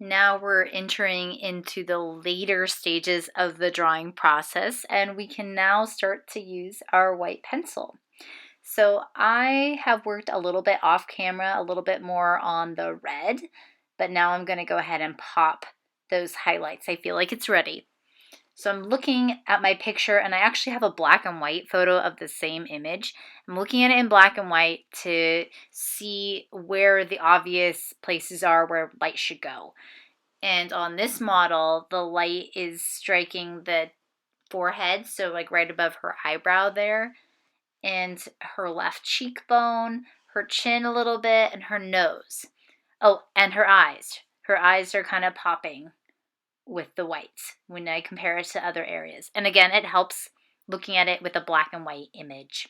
Now we're entering into the later stages of the drawing process, and we can now start to use our white pencil. So I have worked a little bit off camera, a little bit more on the red, but now I'm going to go ahead and pop those highlights. I feel like it's ready. So I'm looking at my picture, and I actually have a black and white photo of the same image. I'm looking at it in black and white to see where the obvious places are where light should go. And on this model, the light is striking the forehead, so like right above her eyebrow there, and her left cheekbone, her chin a little bit, and her nose. Oh, and her eyes. Her eyes are kind of popping with the whites when I compare it to other areas. And again, it helps looking at it with a black and white image.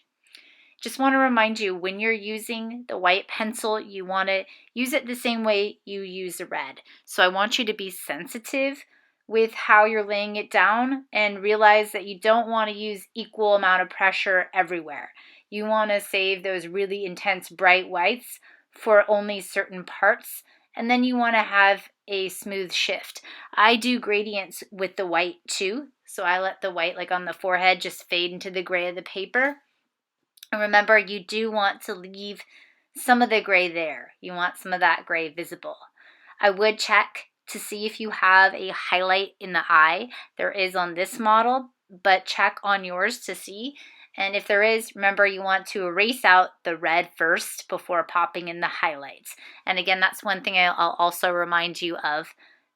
Just want to remind you, when you're using the white pencil, you want to use it the same way you use the red. So I want you to be sensitive with how you're laying it down and realize that you don't want to use equal amount of pressure everywhere. You want to save those really intense bright whites for only certain parts, and then you want to have a smooth shift. I do gradients with the white too, so I let the white like on the forehead just fade into the gray of the paper. And remember, you do want to leave some of the gray there. You want some of that gray visible. I would check to see if you have a highlight in the eye. There is on this model, but check on yours to see. And if there is, remember you want to erase out the red first before popping in the highlights. And again, that's one thing I'll also remind you of,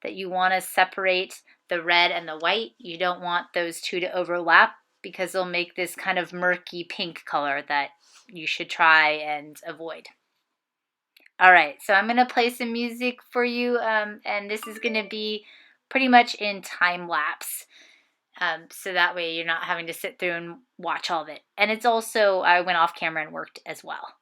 that you want to separate the red and the white. You don't want those two to overlap, because they'll make this kind of murky pink color that you should try and avoid. All right, so I'm going to play some music for you, and this is going to be pretty much in time lapse. So that way you're not having to sit through and watch all of it. And it's also, I went off camera and worked as well.